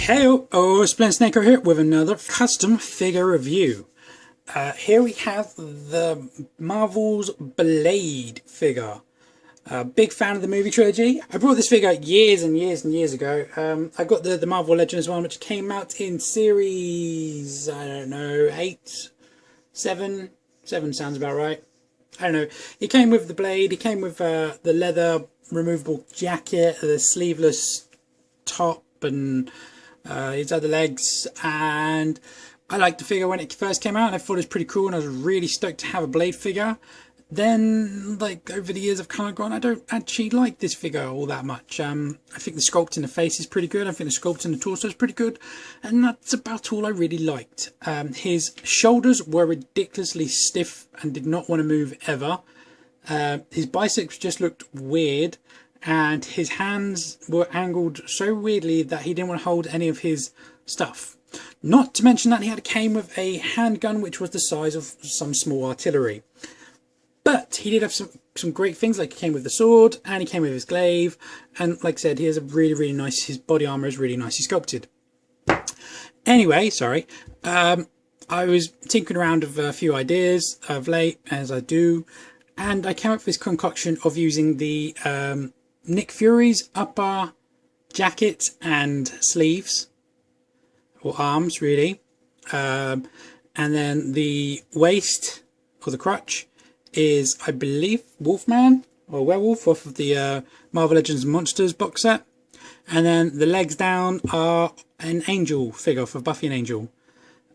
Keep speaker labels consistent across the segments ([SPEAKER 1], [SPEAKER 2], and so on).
[SPEAKER 1] Hey, Splendid Snake here with another custom figure review. Here we have the Marvel's Blade figure. Big fan of the movie trilogy. I brought this figure years and years and years ago. I got the Marvel Legends one, which came out in series, I don't know, 8, 7. 7 sounds about right. I don't know. It came with the blade, it came with the leather removable jacket, the sleeveless top, and his other legs. And I liked the figure when it first came out, and I thought it was pretty cool, and I was really stoked to have a Blade figure. Then, like, over the years I've kind of gone, I don't actually like this figure all that much. I think the sculpt in the face is pretty good. I think the sculpt in the torso is pretty good. And that's about all I really liked. His shoulders were ridiculously stiff and did not want to move ever. His biceps just looked weird. And his hands were angled so weirdly that he didn't want to hold any of his stuff. Not to mention that he came with a handgun which was the size of some small artillery. But he did have some great things, like he came with the sword and he came with his glaive. And like I said, he has a really nice, his body armor is really nicely sculpted. Anyway, sorry. I was tinkering around with a few ideas of late, as I do. And I came up with this concoction of using the Nick Fury's upper jacket and sleeves, or arms really, and then the waist, or the crutch, is, I believe, Wolfman or Werewolf off of the Marvel Legends Monsters box set. And then the legs down are an Angel figure for Buffy and Angel.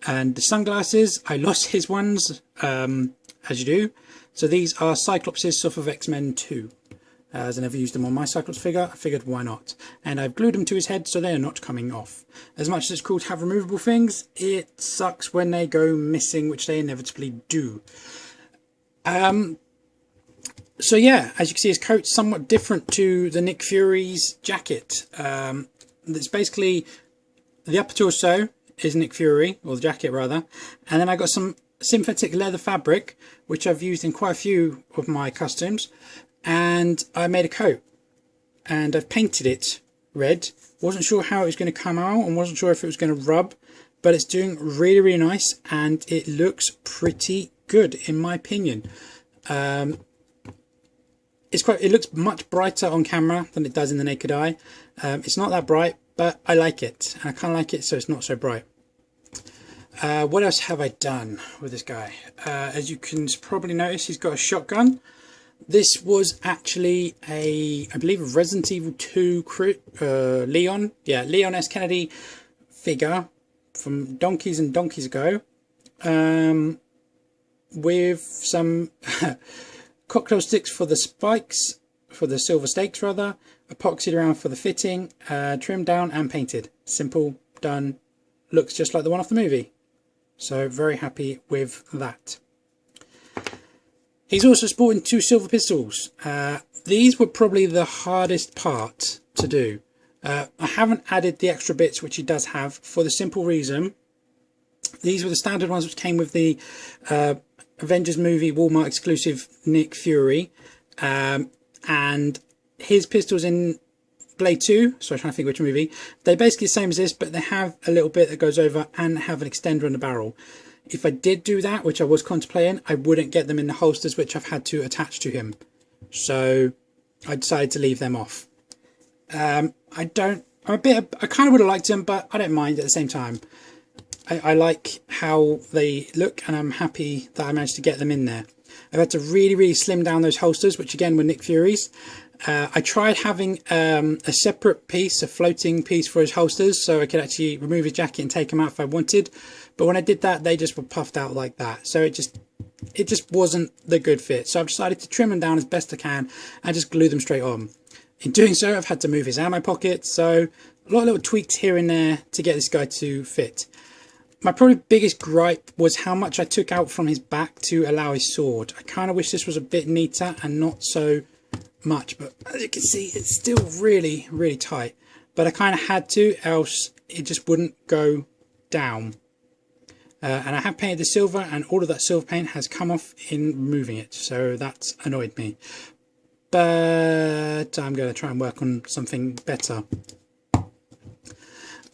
[SPEAKER 1] And the sunglasses, I lost his ones, as you do. So these are Cyclopses off of X-Men 2. As I never used them on my Cyclops figure, I figured why not. And I've glued them to his head so they're not coming off. As much as it's cool to have removable things, it sucks when they go missing, which they inevitably do. So yeah, as you can see, his coat's somewhat different to the Nick Fury's jacket. It's basically the upper torso is Nick Fury, or the jacket rather, and then I got some synthetic leather fabric, which I've used in quite a few of my customs, and I made a coat, and I've painted it red. Wasn't sure how it was going to come out, and wasn't sure if it was going to rub, but it's doing really nice, and it looks pretty good in my opinion. It looks much brighter on camera than it does in the naked eye. It's not that bright, but I like it. I kind of like it so it's not so bright. What else have I done with this guy? As you can probably notice, he's got a shotgun. This was actually I believe a Resident Evil 2 Leon. Yeah, Leon S. Kennedy figure from donkeys and donkeys ago. With some cocktail sticks for the spikes, for the silver stakes rather, epoxied around for the fitting, trimmed down and painted. Simple, done, looks just like the one off the movie. So very happy with that. He's also sporting 2 silver pistols. These were probably the hardest part to do. I haven't added the extra bits which he does have, for the simple reason these were the standard ones which came with the Avengers movie Walmart exclusive Nick Fury, and his pistols in Blade 2, so I'm trying to think which movie, they're basically the same as this, but they have a little bit that goes over and have an extender on the barrel. If I did do that, which I was contemplating, I wouldn't get them in the holsters which I've had to attach to him, so I decided to leave them off. I kind of would have liked them, but I don't mind at the same time. I like how they look, and I'm happy that I managed to get them in there. I've had to really slim down those holsters, which again were Nick Fury's. I tried having a separate piece, a floating piece for his holsters, so I could actually remove his jacket and take them out if I wanted. But when I did that, they just were puffed out like that. So it just wasn't the good fit. So I've decided to trim them down as best I can and just glue them straight on. In doing so, I've had to move his ammo pocket. So a lot of little tweaks here and there to get this guy to fit. My probably biggest gripe was how much I took out from his back to allow his sword. I kind of wish this was a bit neater and not so much, but as you can see, it's still really tight. But I kind of had to, else it just wouldn't go down. And I have painted the silver, and all of that silver paint has come off in removing it, so that's annoyed me. But I'm going to try and work on something better.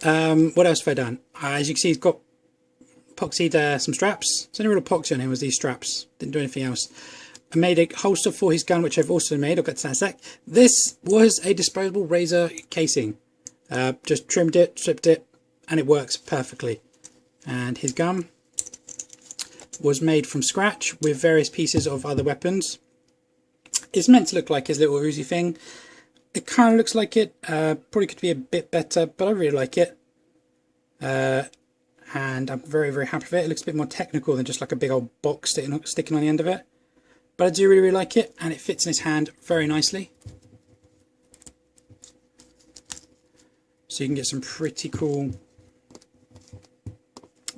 [SPEAKER 1] What else have I done? As you can see, he's got epoxied some straps. The only real epoxy on him was these straps. Didn't do anything else. I made a holster for his gun, which I've also made. I'll get to that in a sec. This was a disposable razor casing. Just trimmed it, stripped it, and it works perfectly. And his gun was made from scratch with various pieces of other weapons. It's meant to look like his little Uzi thing. It kind of looks like it. Probably could be a bit better, but I really like it. And I'm very, very happy with it. It looks a bit more technical than just like a big old box sticking on the end of it. But I do really, really like it, and it fits in his hand very nicely. So you can get some pretty cool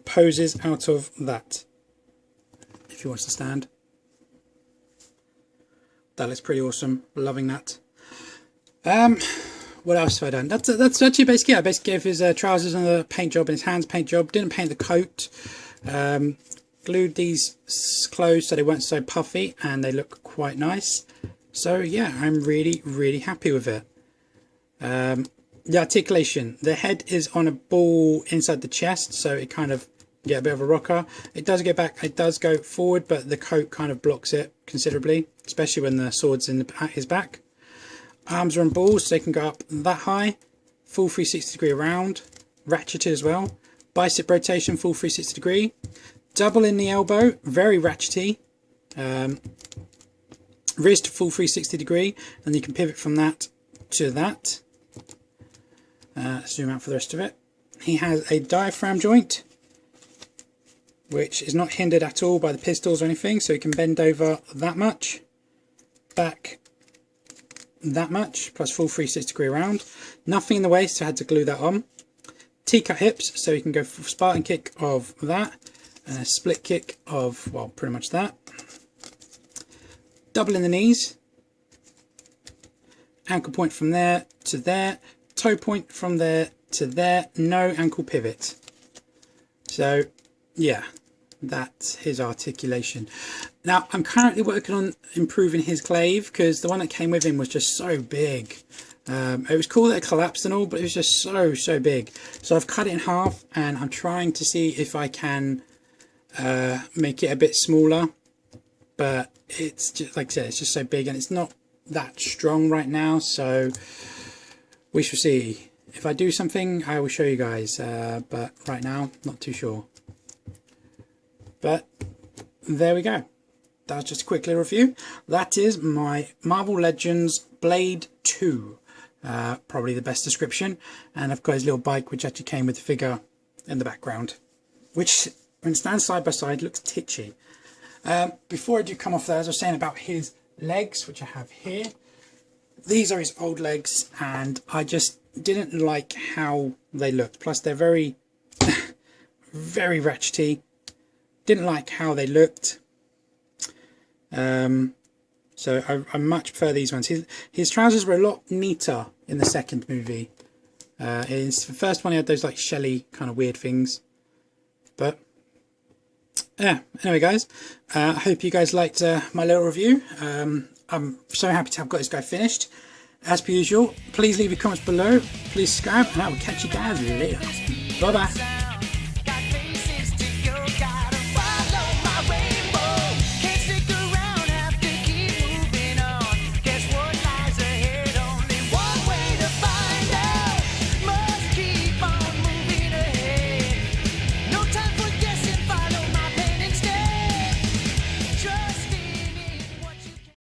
[SPEAKER 1] poses out of that, if he wants to stand. That looks pretty awesome. Loving that. What else have I done? That's actually basically it. I basically gave his trousers and the paint job and his hands paint job. Didn't paint the coat. Glued these closed so they weren't so puffy, and they look quite nice. So yeah, I'm really, really happy with it. The articulation. The head is on a ball inside the chest, so it kind of get a bit of a rocker. It does go back, it does go forward, but the coat kind of blocks it considerably, especially when the sword's in his back. Arms are on balls, so they can go up that high. Full 360 degree around. Ratcheted as well. Bicep rotation, full 360 degree. Double in the elbow, very ratchety. Wrist, full 360 degree, and you can pivot from that to that. Zoom out for the rest of it. He has a diaphragm joint, which is not hindered at all by the pistols or anything, so he can bend over that much, back that much, plus full 360 degree around. Nothing in the waist, so I had to glue that on. T-cut hips, so you can go for a Spartan kick of that, and a split kick of, well, pretty much that. Double in the knees. Ankle point from there to there. Toe point from there to there. No ankle pivot. So, yeah, that's his articulation. Now, I'm currently working on improving his glaive, because the one that came with him was just so big. It was cool that it collapsed and all, but it was just so big. So I've cut it in half, and I'm trying to see if I can make it a bit smaller. But it's just, like I said, it's just so big, and it's not that strong right now, so we shall see. If I do something, I will show you guys, but right now, not too sure. But there we go. That was just a quick little review. That is my Marvel Legends Blade 2. Probably the best description. And I've got his little bike, which actually came with the figure in the background, which, when it stands side by side, looks titchy. Before I do come off there, as I was saying about his legs, which I have here, these are his old legs, and I just didn't like how they looked. Plus, they're very, very ratchety. Didn't like how they looked. So I much prefer these ones. His trousers were a lot neater in the second movie. In the first one, he had those like shelly kind of weird things. But yeah, anyway guys, I hope you guys liked my little review. I'm so happy to have got this guy finished. As per usual, please leave your comments below, please subscribe, and I will catch you guys later. Bye bye.